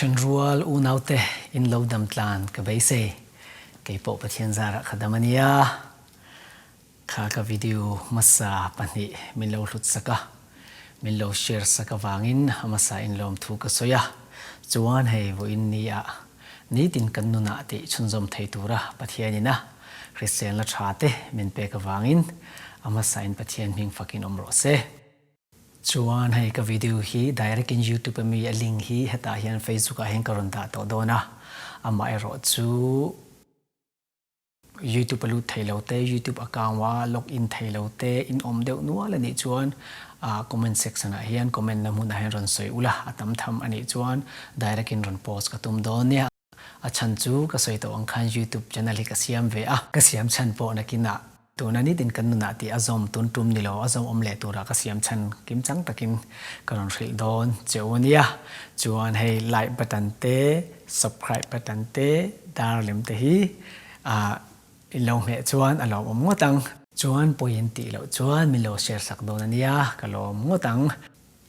Chen rual unaute in lodam tlan ka beisei kay po Pathian zara kadamania ka video masa pani min lo hlut saka min lo share saka wangin masa in lom thu ka soya chuan hei vo in nia Nitin kan nun-ah ti chunzom thei tura Pathianina Kristian Lalmuanpuia min pe ka wangin masa in Pathian ming fakin omro se chuan hei ka video hi direct in YouTube mi a link hi heta hian Facebook a hen karon da to dona ama ero chu YouTube lu theihlote YouTube account wa login theihlote in om deuh nual ani chuan comment section a hian comment na mun a hen ron soi ula atam tham ani chuan direct in ron post ka tum don nia a chan chu ka soi to ang khan YouTube channel hi ka siam ve a ka siam chan po na kina tuna Nitin kan nun-ah ti azom tun tum nilo azom omle tura ka siam chan kim chang takin karon hril don cheunia chuan hei like button te subscribe button te dar lem te hi lo me chuan alo ngotang chuan point ti lo chuan mi lo share sak don ania ka lo ngotang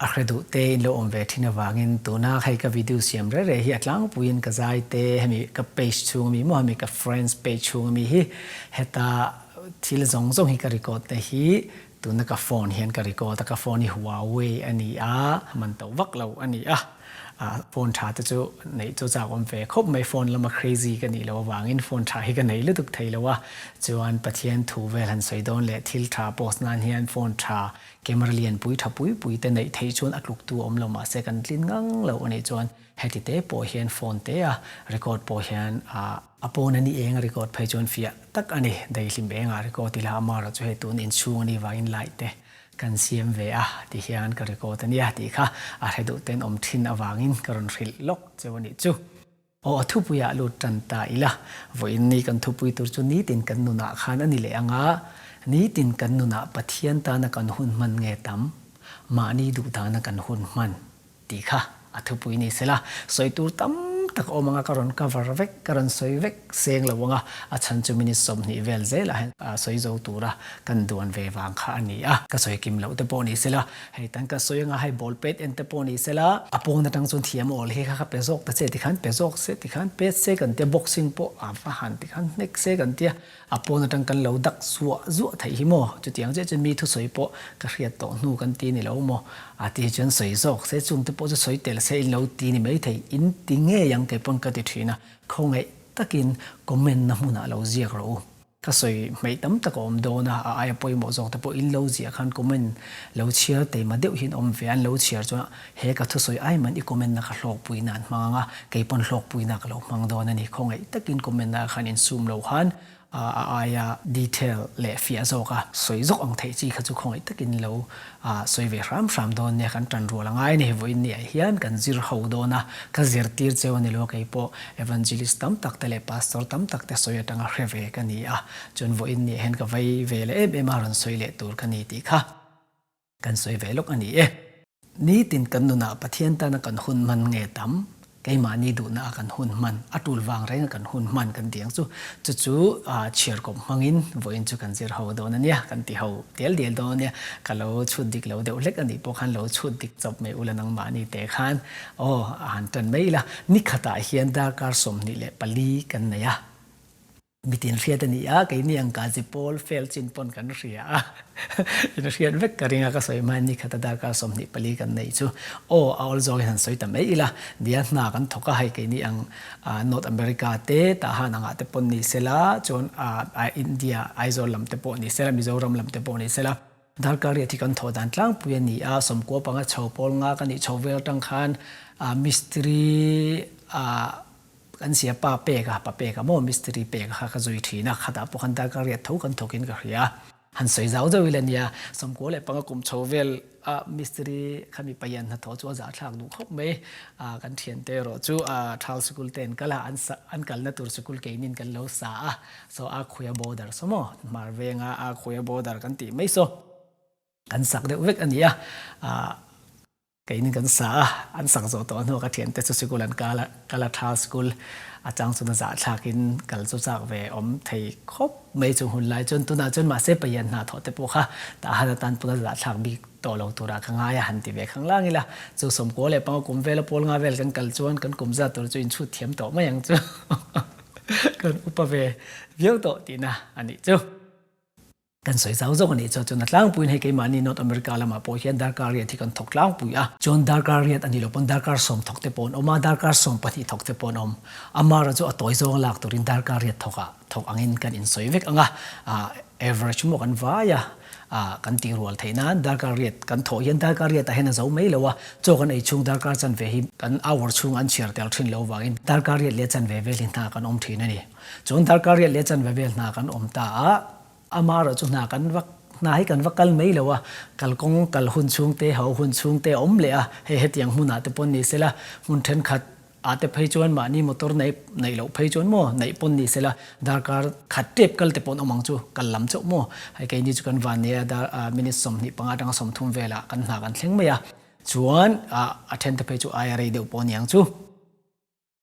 a khredu te lo om ve thina wangin tuna khai ka video siam re hi atlang puin ka zai te hemi ka page chung mi mo hemi ka friends page chung mi hi heta thil zong hi ka record te hi tuna ka phone hian ka record ka phone hi Huawei ani a man to wak lo ani a phone tha te chu nei chu cha om ve khop mai phone lama crazy ka ni lo wangin phone tha hi ka nei lu tuk thei lo wa chuan Pathian thu vel han soi don le thil tha post nan hian phone tha camera lian pui tha pui te nei thei chuan atluk tu om lo ma second tlin ngang lo ani chuan heti te po hian phone te record po hian apon ani eng record phai chuan fia tak ani dei hlim enga record ti la ma ra chu he tun in chu ani wangin light te kan siam ve ti hian ka record ania ti kha a hedu ten om thin awangin karon hril lok chewani chu thupui lu tan ta ila voin ni kan thupui tur chu Nitin kan nun-ah khan ani le anga Nitin kan nun-ah Pathian ta na kan hun man nge tam ma ni du ta na kan hun man ti kha thupui ni sela soi tur tam tak o mga karon cover vek karon soi vek seng lawanga chan chu minute som ni vel zela soi zo tura kan duan ve wang kha ani ka soi kim lo te poni sela hei tan ka soi nga hai ball pet en te poni sela apon tang chun thiam ol he kha pezok ta che ti khan pezok se ti khan pe se kan te boxing po fa han ti khan next se kan tia apon tang kan lo dak zu thai hi mo chu tiang che mi thu soi po ka hriat to nu kan ti ni lo mo ti chen soi zok se chung te po chu soi tel se lo ti ni mai thei in ti nge yang ke pon ka ti thina khongei takin comment na hmuna lo ziak ro ka soi mai tam ta kom do na ai poi mo zong ta po in lo zia khan comment lo chia te ma deuh hin om vean lo chia chu he ka thu soi ai man I comment na ka hlawk pui nan manga ke pon hlawk pui na ka lo mang do na ni khongei takin comment na khan in zoom lo han aya detail le fia zoka soi zok ang thei chi kha chu khongei takin lo soi ve ram don ne kan tan ro la ngai ne voin ni hian kan zir ho do na ka zir tir cheu ni lo kai po evangelist tam tak te le pastor tam tak te soi atanga hreve ka ni chun voin ni hen ka vai ve le em aron soi le tur ka ni ti kha kan soi ve lok ani Nitin kan nun-ah Pathian ta na kan hun man nge tam cái mà ni du na kan hun man atul wang reng kan hun man kan tiang chu chiar ko mangin voin chu kan zir ho do na nia kan ti ho tel do nia ka lo chut dik lo de lek ani po khan lo chut dik chop me ulanang ma ni te khan han tan mai la ni khata hian da kar som ni le pali kan na ya bitin riat ani kai ni ang ka pol fel chin pon kan ria in riat vek karinga ka soi man ni khata da ka som ni pali kan nei chu all zo han soi ta mai ila dia na kan thoka hai kai ni ang North America te ta han anga te pon ni sela chon India aizol lam te pon ni sela Mizoram lam te pon ni sela dar ka ri thi kan tho dan tlang pu ni som ko panga chho pol nga kan ni chhovel tang khan mystery kan sia pa pe ka mo mystery pe ka ka zoi thina khata po khan da ka ri tho kan thokin ka ria han soi zau zo ilania som ko le panga kum chovel mystery khami payan na tho chu za thak du khop me kan thian te ro chu thal school ten kala an kal na tur school ke nin kan lo sa so khuya border so mo mar venga khuya border kan ti mai so kan sak de vek ania cái nên cần sa anh sang số đó nó cái thiện tết số school anh kala thao schoolอาจารย์สุนทรชากินกัลสุจักเวอมไทยครบไม่จงหุ่นไล่จนตุนาจนมาเสพยันหาทอดเตปุค่ะแต่หากตันปุตตะชากบีตัวเราตัวรักง่ายหันติเวข้างล่างนี่ละจูสมโกเลยปังกุมเวลปอลงาเวลกันกัลจวนกันกุมซาตัวจุนชุดเทียมต่อไม่ยังจูกันอุปเวเวียวต่อตีนะอันนี้จูกันสวยสาวจงอันนี้จนนัดล้างปุยให้เกี่ยมันนี่นอตอเมริกาละมาโปเฮียนดาร์การเรียที่กันถกล้างปุยอ่ะจนดาร์การเรียอันนี้เราเป็นดาร์การสมถกเตปอนออกมาดาร์การสมปฏิถกเตปอนอมอามาเราจะเอาตัวจงหลักตัวรินดาร์การเรียถกอ่ะถกอังอินกันอินสวยเวกอ่ะaverage มั้งกันว่าอ่ะกันตีรัวไทยนั้นดาร์การเรียกันถกยันดาร์การเรียแต่เห็นเราไม่เลยว่าโจกันไอชุงดาร์การจันเวหิกันเอาวชุงอันเชียร์เตลทินเราว่าอินดาร์การเรียเลี้ยจันเวเวลินนากันอมทีนั่นนี่จนดาร์การเรียเลี้ยจันเวเวลนากันอมตาอามาเราจะนากันว่านาให้กันว่ากัลไม่เลยว่ากัลกงกัลหุ่นชุงเตะเขาหุ่นชุงเตะอมเลยอ่ะเฮ็ดอย่างหุ่นอาจจะปนนี่เสละหุ่นเทนขัดอาจจะไปจวนมานี่มอเตอร์ในเราไปจวนโม่ในปนนี่เสละดาร์การขัดเทียบกัลเตปนอมังจูกัลลำจูโม่ให้กันนี่จุกันวันนี้ดามินิสมนี่ปังอาดังสมทุ่มเวลากันหากันเลี้ยงไม่อ่ะชวนเทนเตไปจูไออะไรเดี๋ยวปนอย่างจู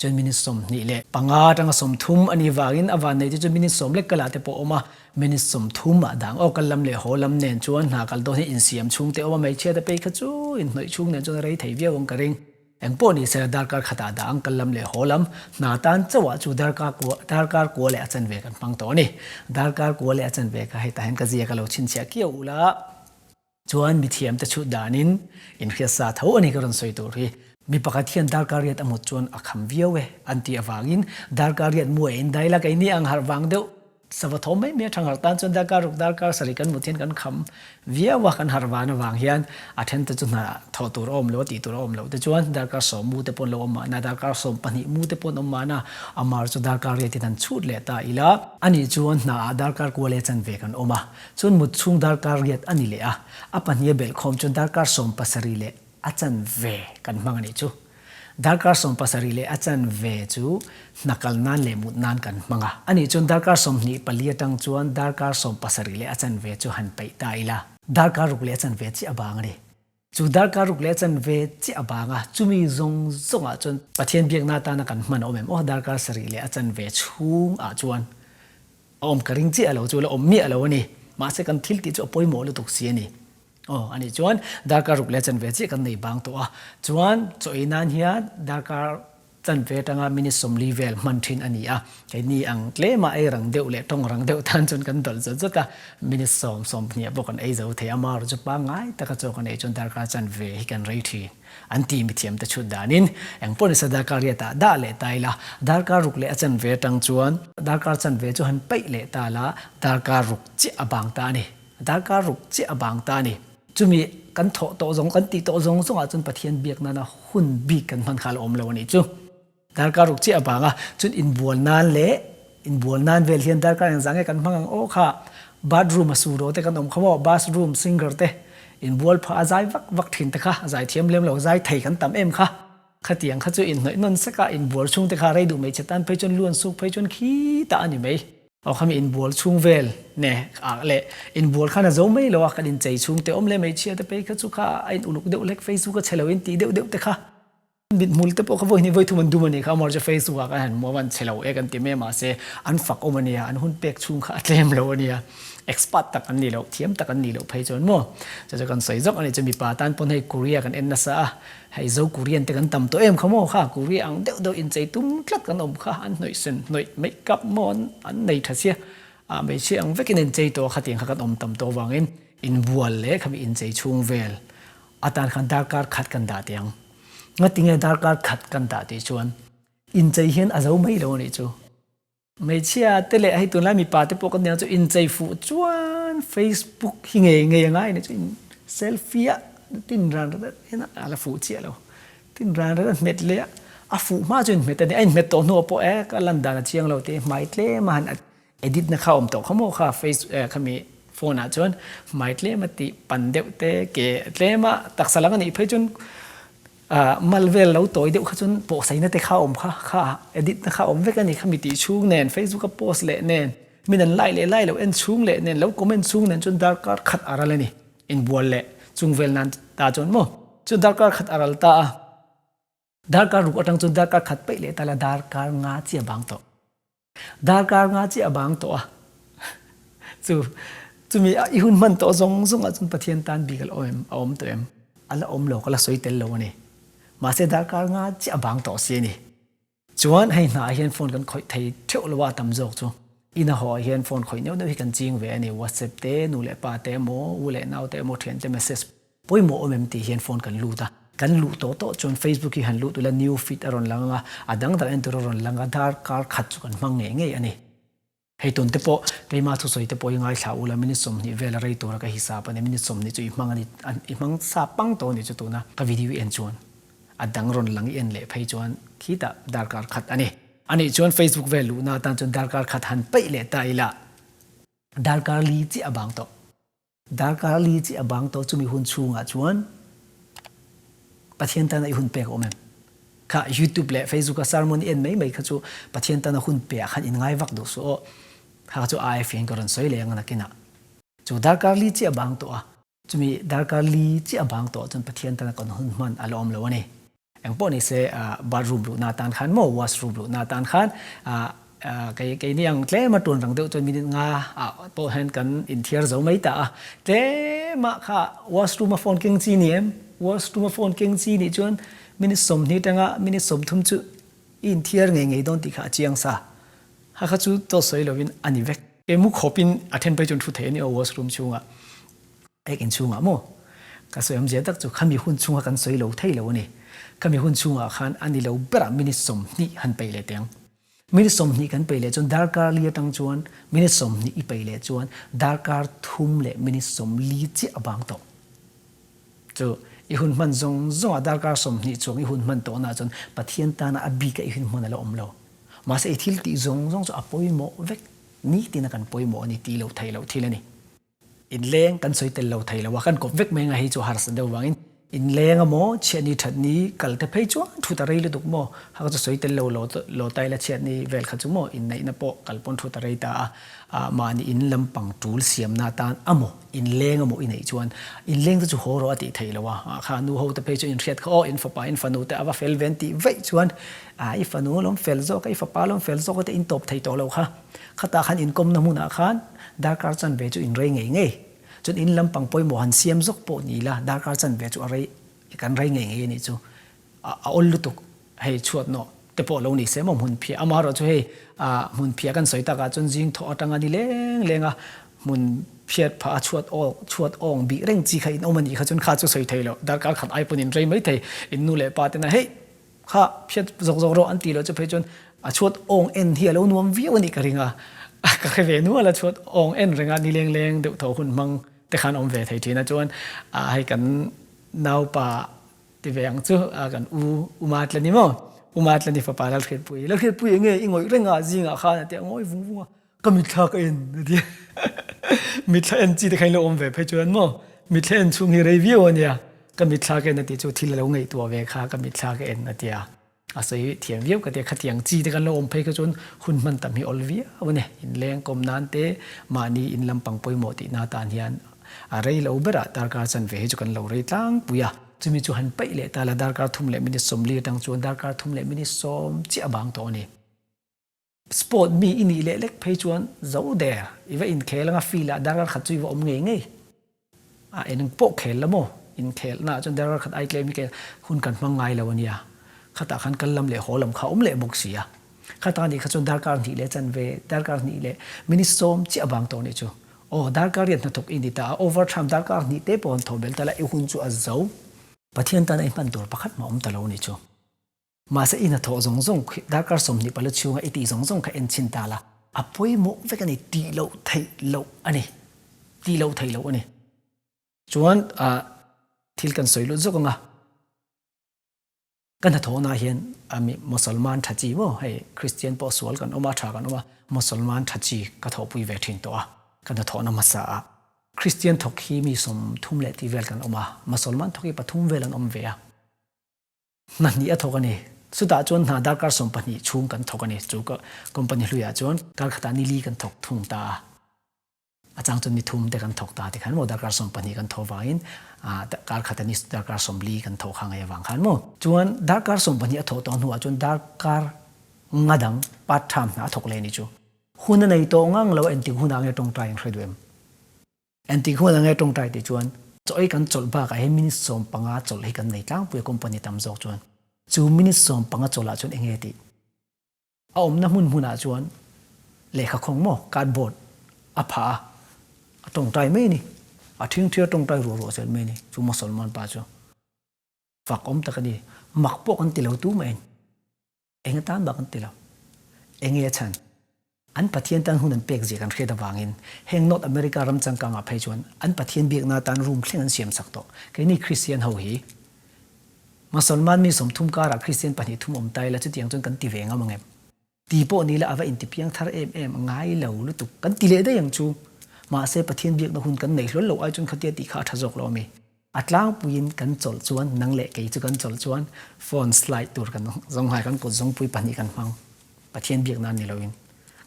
จนมินิสมนี่แหละปังอาดังสมทุ่มอันนี้ว่าอินอวันในจนมินิสมเล็กกะลาเตปอมามินิสมทุ่มดังออกกันลำเล่หอลำเนินชวนหากันโดนให้อินเสียมชุงเตอว่าไม่เชื่อแต่ไปขจูอินหน่อยชุงเนี่ยจนอะไรไทยเวียวงกระริงเอ็งปนี่เสด็จดาร์การขัดดังกันลำเล่หอลำนาตันจะว่าจูดาร์การกัวเลยอาจารย์เวกันฟังตัวนี่ดาร์การกัวเลยอาจารย์เวกันให้แต่เห็นกระเจียกันเราชินเชียเกี่ยวละชวนมีเทียมแต่ชุดดานินอินเพียสาเท่าอันนี้ก็รันสวยตัวที่มีปกติดาร์การเรียดอมดจวนอักขมเวียวอันที่อวางินดาร์การเรียดมวยอินได้ละกันนี่อังหารวังเดียวสวัสดิ์ไม่มีทางหารตันจนดาร์การสริกันมุทินกันคำเวียวกันหารวานวังเฮียนอาทิตย์จนทอตัวอมแล้วตีตัวอมแล้วแต่จวนดาร์การสมมูเตปนแล้วอมานาดาร์การสมปนิมูเตปนอมานะอามาร์จดาร์การเรียดที่นั่นชุดเลตาอีละอันนี้จวนนาดาร์การกัวเลจันเวกันอมาจนมุดชุงดาร์การเรียดอันนี้เลยอ่ะปัญญาเบลคอมจนดาร์การสมปัสริเลอาจารย์เวกันมังนี่จูดาร์การสมปัสริเลอาจารย์เวจูนักลนันเลมุดนันกันมังอันนี้จนดาร์การสมนี่ปลีตังจวนดาร์การสมปัสริเลอาจารย์เวจูหันไปตายละดาร์การรุกเลอาจารย์เวจีอบางเลยจูดาร์การรุกเลอาจารย์เวจีอบางจูมีจงจนปะเทียนเบียงนาตานักันมันอมโอ้ดาร์การสริเลอาจารย์เวชุงจวนอมกระริงจีอะไรจูแล้วอมมีอะไรวะนี่มาเสกันทิลติจูปอยโมลุตุกเสียนี่อันนี้จวนดาร์การรุกเลจันเวจีกันในบางตัวจวนจอยนันเฮียดาร์การจันเวตังมินิสมลีเวลมันทินอันนี้แค่นี้อังเลมาไอรังเดียวเล่ต้องรังเดียวทันจนกันตลอดจนก็มินิสมเนี่ยบอกกันไอเจ้าเทียมารู้จักบ้างไงแต่ก็จกันไอจนดาร์การจันเวให้กันไรทีอันที่มีเทียมแต่ชุดดานินเอ็งปนสดาร์การเรียตาด่าเลตายละดาร์การรุกเลจันเวตังจวนดาร์การจันเวจวนไปเลตาละดาร์การรุกจีอบางตานี่ดาร์การรุกจีอบางตานี่จุมีกันโถโตจงกันตีโตจงส่งจนปะเทียนเบียกนั่นหุ่นบีกันมันขาลอมเลวันนี้จุดาร์การรุกจีอบางจนอินบัวนานเละอินบัวนานเวลเฮียนดาร์การยังสังเกตกันพังโอ้ค่ะบาร์รูมสูโรเตกันอมเขาว่าบาร์รูมซิงเกิลเตอินบัวพาใจวักถิ่นเตค่ะใจเทียมเลี้ยมเหล่าใจไทยกันตำเอ็มค่ะขัดเตียงขัดจุอินหน่อยนนสกัดอินบัวช่วงเตค่ะไรดูไม่ชัดตันไปจนล้วนสุกไปจนขี้ตาอันนี้ไหมเอาคำอินบัวช่วงเวลเนี่ยเละอินบัวข้าน่ะจะไม่หรอกกันอินใจช่วงเตอมเล่ไม่เชื่อแต่ไปขัดจุค่ะอินอุลุกเดวเล็กเฟซบุ๊กก็เชลวินตีเดวเตค่ะบิดมูลเตปก็ว่านี่ไว้ทุมันดูมันนี่ค่ะมอร์จะเฟซบุ๊กกันเห็นว่าวันเชลวินกันตีเมื่อมาเสอันฝักอมันเนี่ยอันหุ่นเป็กช่วงค่ะเต็มแล้วเนี่ยexpat ตักอันนี้แล้วเทียมตักอันนี้แล้วไปจนมั่วจะกันใส่จอกอันนี้จะมีปาตันปนให้เกาหลีกันเอ็นนัสให้เจ้าเกาหลีแต่กันตำตัวเอ็มเขาโม่ค่ะเกาหลีอังเดาอินใจตุ้มคลัดกันอมค่ะอันหน่อยเส้นหน่อยไม่กับมอนอันในทัศเสียไม่เชื่ออังเวกินใจตัวขัดเตียงขัดกันอมตำตัววางอินบัวเล่ขมีอินใจช่วงเวลอาตานขันดาร์การขัดกันดาเตียงงั้นติงดาร์การขัดกันดาตีชวนอินใจเห็นอาเจ้าไม่รู้นี่จูไม่เชื่อแต่เลยให้ตัวนั้นมีปาเตปกันเนี่ยจะอินใจฟูจวนเฟซบุ๊กหิงเงยง่ายเนี่ยจะเซลฟี่ตินรันแล้วเห็นอะไรฟูเชี่ยแล้วตินรันแล้วเม็ดเลยฟูมาจนเม็ดแต่เนี่ยไอ้เม็ดตัวนัวโปะก็ลันดาเชียงเราเตะไม่เล่มาหันเอดิตนะเขาอมตัวเขาโม่ค่ะเฟซเขามีโฟนจนไม่เล่มาติปันเดียวเตะเกเล่มาตักสลักนี่เพื่อจนมัลเวลเราตัวเดียวเขาจนโปะใส่นั่นแต่ข้าอมค่ะเอดิตนะข้าอมเวกันนี่เขามีตีชูงเน่นเฟซบุ๊กก็โพสเละเน่นมีนั่นไล่แล้วเอ็นชูงเละเน่นแล้วก็เม่นชูงเน่นจนดาร์การขัดอะไรเลยนี่อินบัวเละจุงเวลนั้นตาจนโม่จ chu darkar khat aral ta darkar ru atang chu darkar khat pe le tala darkar nga chi abang to darkar nga chi abang to chu mi I hun man to zong zong a chun pathian tan bigal om to em ala om lo kala soitel lo ni ma se darkar nga chi abang to se ni chuan hei na hian phone kan khoi thei theu lo wa tam jok chu ina ho hian phone khoi neu hi kan ching ve ani WhatsApp te nu le pa te mo u le nau te mo thian te message poi mo omem ti hian phone kan lu ta kan lu to chon Facebook hi han lu tu la new feed aron langa adang dar en ron langa darkar khat chu kan mang ngei ani hei ton te po keima thu soi te po ngai thla ula mini som ni vela rei tora ka hisab ani mini som ni chu I mang sa pang to ni chu tu na ka video en chuan adang ron lang en le phei chuan khita darkar khat ani chuan Facebook velu na tan chuan darkar khat han pei le taila darkar li chi abang to chumi hun chunga chuan pathian tan I hun pe ko mem ka YouTube le Facebook sermon en mai kha chu pathian tan hun pe khan in ngai vak do so ha chu IFN ko ron soi le ngana kina chu darkar li chi abang to chumi darkar li chi abang to chun pathian tan kon hun man alom lo ani ang po ni se bathroom lu na tan khan mo washroom lu na tan khan cái ni ang tle ma tun rang deuh chon minute nga po han kan in thiar zo mai ta te ma kha washroom a phone king chi ni em washroom a phone king chi ni chuan minute som ni tanga minute som thum chu in thiar ngei don ti kha chiang sa ha kha chu to soi lovin ani vek e mu khopin athen pai chun thu the ni washroom chunga ek in chunga mo ka soyam je tak chu khami hun chunga kan soi lohtheih lo ni khami hun chunga khan ani lo bra minute som ni han pai le teng minute som ni kan pai le chon darkar li tang chuan minute som ni I pai le chuan darkar thum le minute som li chi abang to chu I hun man zong darkar som ni chong I hun man to na chon pathian ta na abi ka I hun man lo om lo ma se thil ti zong chu apoi mo vek ni ti na kan poi mo ni ti lo thei lo thil ani in leng kan soi tel lo thei lo wa kan ko vek mai nga hi chu har san do wangin in leng mo cheni that ni kal te phei chu thu ta rei le duk mo ha chu soi tel lo tai la chet ni vel kha chu mo in nei na po kalpon thu ta rei ta ma ni in lampang tul siam na tan amo in leng mo in nei chuan in leng chu ho ro ati thei lo wa kha nu ho ta phei chu in riat kho in fa pa in fa nu te ava fel venti vei chuan I fa nu lom fel zo ka I fa pa lom fel zo ka te in top thei to lo kha khata khan in kom na mu na khan darkar chan ve chu in rei ngei chun in lampang poi mo han siam zok po ni la darkar chan ve chu arei kan rei ngei ni chu a ol lutuk hei chuat no te po lo ni se mom hun phia amaro chu hei mun phia kan soi ta ka chun jing tho atanga ni lenga mun phiat pha chuat ong bi reng chi kha in omani kha chun kha chu soi thei lo darkar khat ai pun in rei mai thei in nu le pa te na hei kha phiat zok ro an ti lo chu phei chun a chuat ong en hi lo nuam vi ani ka ringa ka khe ve nu ala chuat ong en renga ni leng deuh tho hun mang te khan om ve thei thina chuan hai kan nau pa ti veng chu kan umat la ni mo umat la ni fa pa lal khet pui nge ingoi renga jinga kha na te ngoi vung ka mi thla ka en ti mi thla en chi te khain lo om ve phei chuan mo mi thla en chung hi rei vi onia ka mi thla ka na ti chu thil lo ngei tu ve kha ka mi thla ka en na tia asoi thiam viau ka te khatiang chi te kan lo om phei ka chun hun man tam hi olvia awne in leng kom nan te mani in lampang poi mo ti na tan hian a rei lo bera darkar chan ve chu kan lo rei tlang puya chumi chu han pai le ta la darkar thum le mini som li tang chuan darkar thum le mini som chi abang to ni sport mi ini le lek phei chuan zo der iwa in khelanga fila darkar khat chui wa om ngei enang po khel lamo in khel na chun darkar khat ai klem ke hun kan mangai lo ania khata khan kallam le holam kha le boksia khata ni khachon darkar ni le chan ve darkar ni le mini som chi abang to ni chu darkar rian na thok ini ta over tham darkar ni te pon thobel tala e hun chu azau pathian ta nai pan tur pakhat ma om talo ni chu ma se ina tho zong darkar som ni pala chunga iti zong kha en chin ta la apoi mo vekani ti lo thei lo ani chuan thil kan soilu zokonga kan tho na hian ami musulman thachi mo hei Kristian po sual kan oma tha kan oma musulman thachi ka tho pui ve thin to kan tho na masa Kristian thokhi mi som thum le ti vel kan oma musulman thoki pathum vel an om ve na ni a thokani suda chon na darkar som pani chung kan thokani chu ka company hluya chon kal khata ni li kan thok thung ta อาจารย์จุนนิทุมแต่กันถกตาที่ขันโมดาการสมปนิกันทวายินการขัดนิสดาการสมลีกันทกขังไงวังขันโมจวนดาการสมปนิทตอนหัวจวนดาการงาดังปัดทำนะถกเลนิจูหุ่นในตัวงังเราเอ็นติหุ่นอะไรตรงใจใครด้วยเอ็นติหุ่นอะไรตรงใจที่จวนจะไอ้กันจดบ้ากับให้มินิสมปังอาจดให้กันในกลางเพื่อคอมพานีตำจอกจวนจูมินิสมปังอาจดละจวนเองเอติเอาน้ำหุ่นอาจวนเลขาของโมการบดอภาตรงใจไม่นี่ทิ้งเที่ยวตรงใจรัวๆเสร็จไม่นี่จูมัสลมันป้าจูฝากตะกันดีมักพวกกันติเลวตู้ไม่เองตามบักกันติเลวเองฉันอันพัทยันตันหุ่นเป็กจีกันเคยดวางินแห่งนอตอเมริการำจังกังอภัยจวนอันพัทยันเบียกนาตันรูมเคลื่อนเสียมสักโตแค่นี้คริสเตียนเฮาฮีมัสลมันมีสมทุมการคริสเตียนปนิทุมตายแล้วจุดยังจนกันตีเวงมังเอ็มตีโปนี่ละเอาไว้อินทิพยังทาร์ง่ายเหลาลุตุกันตีเลได้ยังจูมาเสพัทยันเบียกนาหุ่นกันในล้วนเหลาไอจนขัดเดียติขาทัจกเรามีอัตลางปุยินกันจลจวนนังเละกี่จุกันจลจวนฟอนสไลด์ตัวกันจงหายกันกดจงปุยปนิกันฟังพัทยันเบียกนานนี่เราอิน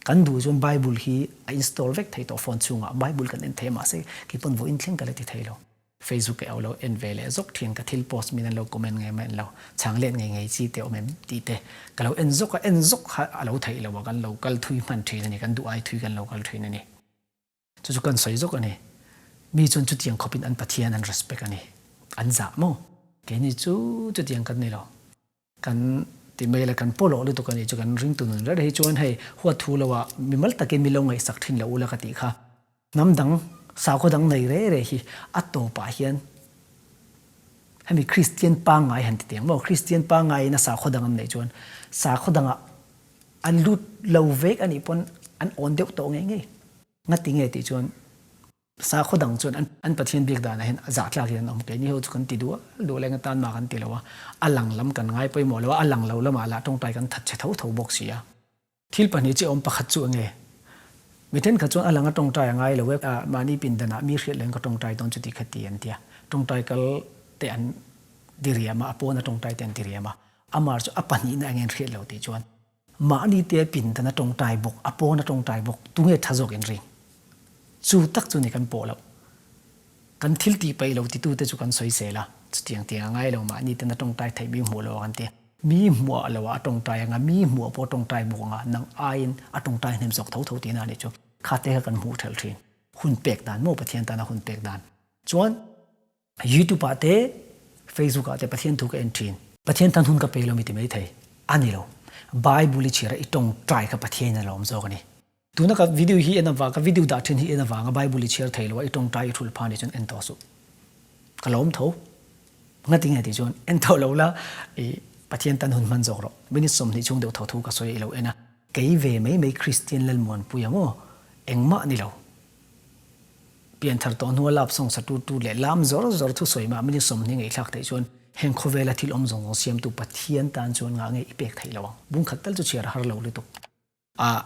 กันดูจนไบเบิลฮีอินสตอลเวกไทยต่อฟอนชุงอ่ะไบเบิลกันเอ็นเทมาเสกี่ปนวัวอินเทงกันเลยที่ไทยเราเฟซบุ๊กเอาเราเอ็นเวลจกเทียนกับทิลโพสมีนั่นเราคอมเมนต์ไงมันเราช่างเล่นไงจีเตอเมมตีเตกันเราเอ็นจกเราไทยเราว่ากันเรากัลทุยมันทีนั่นนี่กันดูไอทุยกันเรากัลทุยนั่นนี่จุดกันใส่จกอันนี้มีจนจุดยังขบินอันพัทยานัน respect อันนี้อันจ่าโม่แค่นี้จุดยังกันนี่เรากันที่ไม่ละกันโปโลหรือตัวกันนี่จุดกันริงตุนแล้วได้ชวนให้หัวทูเราว่ามีมัลตะเกมีลงไงสักทิ้งเราอุลกติค่ะน้ำดังสาวคนดังในเร่ฮีอัตโตปะเฮียนให้มีคริสเตียนปางไงหันติเตียงบอกคริสเตียนปางไงนะสาวคนดังในชวนสาวคนดังอันลุดเลวเวกอันนี้ปนอันอ่อนเดียวโตไงงัดติงไงติชวนสาวคนดังชวนอันปะเทียนเบียกดานเห็นจัดลากเห็นอมเกนี่เขาจุกันติดูแลกันตานมากันติแล้วว่าอันหลังล้ำกันง่ายไปหมดแล้วว่าอันหลังเราละมาละตรงใจกันทัดเฉาบอกเสียทิลปนิจิอมประคัตจุไงมิเทนขจรอลังตรงใจง่ายเลยว่ามานี่ปินดานะมีเรื่องเล่นก็ตรงใจตอนจุดที่ขัดเตียนเดียตรงใจก็เตียนดิเรียมาอปนะตรงใจเตียนดิเรียมาอามาร์จอปันนี่นะเงินเรื่องเราตีจวนมานี่เตียปินดานะตรงใจบกอปนะตรงใจบกตุ้งเอทัศกเงินริงจูตักจูนี่กันโปแล้วกันทิลตีไปเราติดตัวแต่จุกันสวยเสียละจุดยังเตียง่ายเรามานี่เตียนตรงใจไทยมีหัวเรากันเตียมีหัวเราว่าตรงใจงามีหัวพอตรงใจบวงนังไอ้ตรงใจเห็นสกเท่าตีน่าเนี่ยจูข้าเตะกันหูเทลทีนหุ่นเปกดานโม่ปะเทียนตานะหุ่นเปกดานจวนยูทูบอาเตะเฟซบุ๊กอาเตะปะเทียนถูกเอ็นทีนปะเทียนตันหุ่นกับเปเรามีติไม่ไทยอันนี้เราไบเบิลเชื่ออีตรงใจกับปะเทียนเราไม่จกันนี่ดูนักวิดีโอฮีเอ็นว่ากับวิดีโอดัชนีเอ็นว่ากับไบเบิลเชื่อไทยเราอีตรงใจทุลพานี่จนเอ็นต่อสู้ก็ล้มเท่างั้นติงไงที่จวนเอ็นต่อเราละปะเทียนตันหุ่นมันจอกเราไม่นิสมที่ช่วงเดียวเท่ากับสวยเราเอ็นะเกี่ยเวไม่คริสเตียนลัลมวนปุยโม่เอ็งมานี่เราเปลี่ยนทางตอนหัวลับส่งสตูตูเล่ลามจอร์ทุสวยมาไม่ได้สมนี่ไงหลักแต่ชวนเฮงเขาเวลาที่อมส่งเสียมตุปะเทียนตานชวนงาไงอีเปกไทยเราบุ้งขัดตัลจุเชียร์ฮาร์เราเลยตุ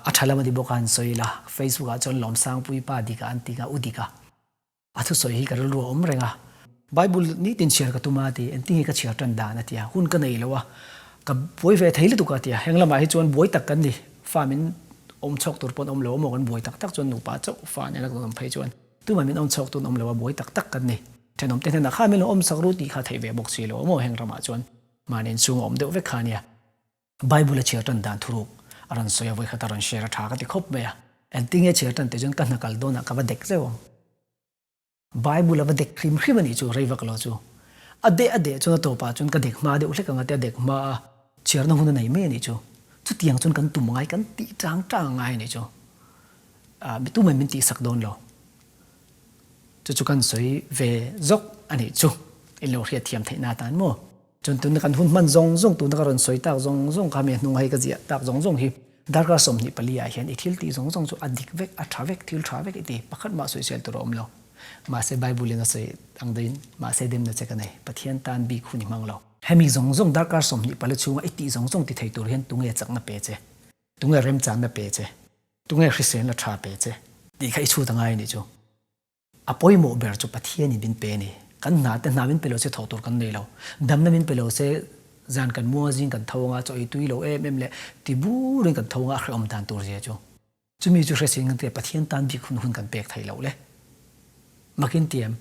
อัชลามาดิบอกกันสวยละเฟซบุ๊กจนล้อมสร้างปุยป้าดีกาอันติกาอุดิกาทุสวยฮีกันรัวเรงไบเบิลนี่ตินเชียร์กับตุมาตีอันติงก็เชียร์ตันดานะที่หุ่นกันไหนแล้ววะกับบุยเวทไทยเลยตุกาที่เฮงละมาให้ชวนบุยตักกันดิฟ้ามินอมชกตัวปนอมเหลวมองกันบวยตักจนหนูป้าเจ้าฟ้าเนี่ยนักดนตรีจวนตัวมันเป็นอมชกตัวอมเหลวบวยตักกันนี่แทนอมเต้นนักข้าไม่รู้อมสักรู้ตีข้าไทยเวบอกสีเหลวมองแห่งรามาจวนมาเน้นสูงอมเดือดเวกขานี่ไบเบิลเชื่อตันดานทุรุกอรันสวยไว้ขัดอรันเชื่อท้ากันที่คบเบียอันติงเชื่อตันแต่จนกันนักกัลโดนักกับเด็กเจ้าไบเบิลว่าเด็กครีมมันจูไรวักลอจูอเดจนตัวป้าจนกับเด็กมาเดี๋ยวเล็กกันเด็กมาเชื่อน้องคนไหนไม่นี่จูจุดยังจนกันตุ่มง่ายกันตีจางง่ายนี่จ้ะตู้มันเป็นตีสักโดนเราจุดกันสวยเวจกอันนี้จูอินโลเรียเทียมไทยนาตานโมจนตัวนักหุ่นมันจงตัวนักรันสวยตากจงคำเห็นนุ่งให้กระเจียตากจงฮิดาร์กสมนิปลีอาเห็นอีทิลตีจงจูอดิกเวกอัฐเวกทิลทราเวกอีตีปักขัดมาสวยเสียตัวอมเรามาเซไบเบิลน่ะสวยอังดินมาเซเดมน่ะเจกันไหนปะเทียนตานบีคุณมังเราให้มีจงดาร์กสมนิปลีชูว่าอีตีจงที่ไทยตัวเห็นตุงเอจักน่ะเปเจตุงเอเรมจานน่ะเปเจตุงเอคริสเตียนน่ะทราเปเจดีใครชูตั้งไงนี่จูอปอยโมเบอร์จูปะเทียนนี่บินเปนี่กันหนาแต่หนาบินเปโลเซทอตัวกันเลยเราดำนั้นบินเปโลเซจานกันมัวจิงกันทาวงาจอยตุยเราเอ็มเล่ติบูริงกันทาวงาครอมตานตัวเสียจู จะมีจุดเสียงกันเตียปะเทียนตันบีคุณกันเปกไทยเราเลยมากินเตียม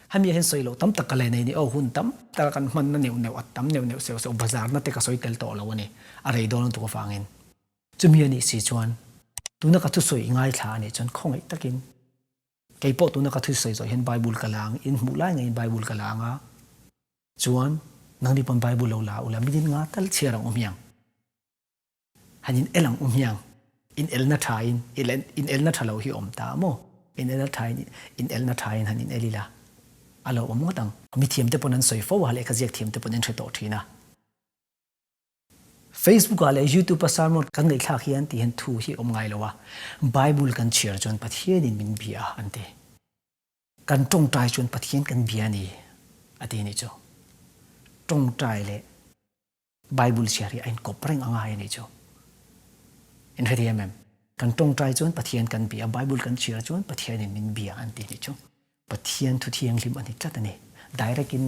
ให้มีเห็นสวยเราตั้มตะกะเลยในนี่หุ่นตั้มตะกันมันนั่นเหนียวอัดตั้มเหนียวเสียวบาซาร์นั่นแต่ก็สวยเตลโตแล้ววันนี้อะไรโดนตัวฟังเงินจะมีอันนี้สิชวนตัวนักทุสวยง่ายขาเนี่ยจนคงไอ้ตะกินไก่โปตัวนักทุสวยเห็นไบเบิลกะลางอินมุไลไงไบเบิลกะลางอ่ะชวนนั่งดิปันไบเบิลเราอุลามิดินงาตัลเชียรังยังฮันยินเอลังยังอินเอลนัทไทน์อินเอลนัทเราหิตาโมอินเอลนัทไทน์อินเอลนัทไทน์ฮันยินเอลิลาอาเรามั่งตังมีเทียมเตปนันสวยฟ้าเลยก็เรียกเทียมเตปนันใช้ต่อทีนะ Facebook อะไร YouTube ภาษาหมดกันในข่าวเขียนที่เห็นทูที่ไงแล้ววะ Bible กันเชื่อจนปะเทียนมินเบียอันเดกันตรงใจจนปะเทียนกันเบียนี่อันเดนี่จ้ะตรงใจเลย Bible เชื่อที่ไอ้กบเร่งอะไรนี่จ้ะอินเดียมั้งกันตรงใจจนปะเทียนกันเบีย Bible กันเชื่อจนปะเทียนมินเบียอันเดนี่จ้ะปะเทียนทุเทียงลิมอันนี้จัดนี่ได้รักิน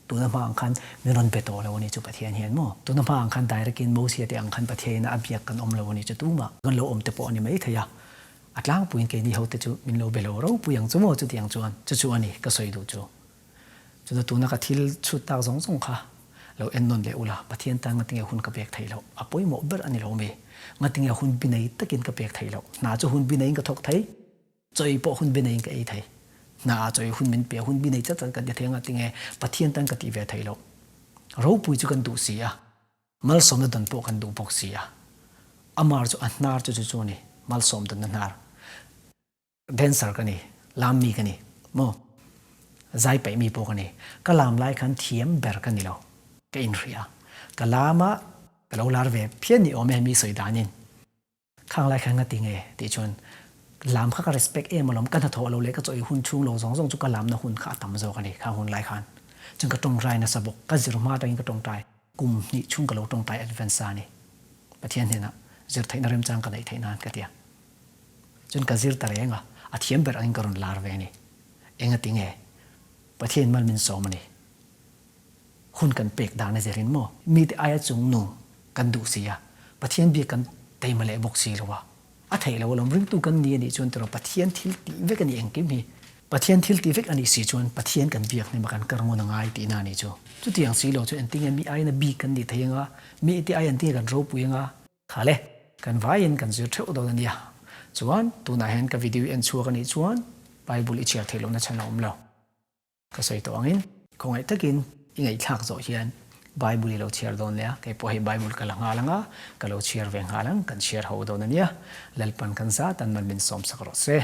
ตัวน้ำมันคันมีรอนเปโตแล้ววันนี้จุปะเทียนเห็นมั้งตัวน้ำมันคันได้รักินโมเสียแต่อังคันปะเทียนอับยักกันแล้ววันนี้จะตู้มากันเราเตปอันนี้ไม่เทียอัดล้างปุยเกนี่เขาจะจูมินโลเบลเราปุยยังจูโมจุดยังจวนจะจวนนี่ก็สวยดูจูจุดตัวนักทิลชุดตากสงค่ะเราเอ็นนนเลอุลาปะเทียนตั้งติงหุ่นกับเปียกไทยเราอปุยโมเบอร์อันนี้เราไม่งัติงหุ่นบินัยตะกินกับเปียกไทยเราน่าจะหุ่นบินัยกับทอกไทยจอยปอหุ่นบินัยกับไอไทยน่าจอยหุ่นเป็นเปียหุ่นบินัยจัดกันจะเทียงติงปะเทียนตั้งกับตีเวไทยเราปุยจุกันดูเสียมัลสมดันปกันดูปกเสียอามาร์จุอันนาร์จุจูนี่มัลสมดันนาร์เดนซาร์กันนี่ลามมีกันนี่โมใจไปมีปกันนี่ก็ลามไล่ขันเทียมเบอร์กันนี่เราก็อินเรียก็ลามะก็เราลาร์เวเพี้ยนนี่โอเมมีสวยดานินข้างไล่ขันก็ติงติชนลามข้าก็ respect มาล้อมกันถ้าโถเราเล็กก็จะหุ่นชุ่งลงสองจุกก็ลามนะหุ่นข้าต่ำโซกันนี่ข้าหุ่นไล่ขันจึงก็ตรงใจนะสบกก็จิรมาตัวเองก็ตรงใจกลุ่มนี่ชุ่งก็เราตรงใจแอดเวนซ์นี่ประเทศนี้นะจิรไทยนารมจังกันได้ไทยนานกันเดียจนก็จิรตระเองอาเทียมเบอร์อันก็รุนลาร์เวนี่เองก็ติงประเทศมันมินโซมันนี่หุ่นกันเปกดานในเจริญโมมีแต่อายจุงนุ่งกันดูเสียประเทศเบียกันเตยมาเลยบกสีหรือวะอาไทยเราลองริมตูกันนี่นี่จนตัวประเทศที่เวกันนี่เองกิมีประเทศที่ที่เวกอันนี้สิจวนประเทศกันเบียกในมากันกระงวนง่ายตีนานี่จ้ะจุดที่ยังสีเราจนอันที่ยังมีไอ้นะบีกันดีเทียงอ่ะมีที่ไอ้อันที่กันรูปุยงอ่ะขาเล่กันวายินกันจะเท่าตัวกันเนี่ยชวนตัวไหนเห็นกับวิดีโออันชัวกันนี่ชวนไบเบิลอิเชียเทโลนัชนอมเราก็ใส่ตัวงั้นคงไอ้ตะกินยังไงทักโซเชียนไบเบิลเราเชียร์โดนเนี่ยแค่พอให้ไบเบิลกันละงาลังอ่ะก็เราเชียร์เวงหาลังกันเชียร์เขาโดนเนี่ยเล่าปันกันซะตันมันเป็นสมสักรสเซ่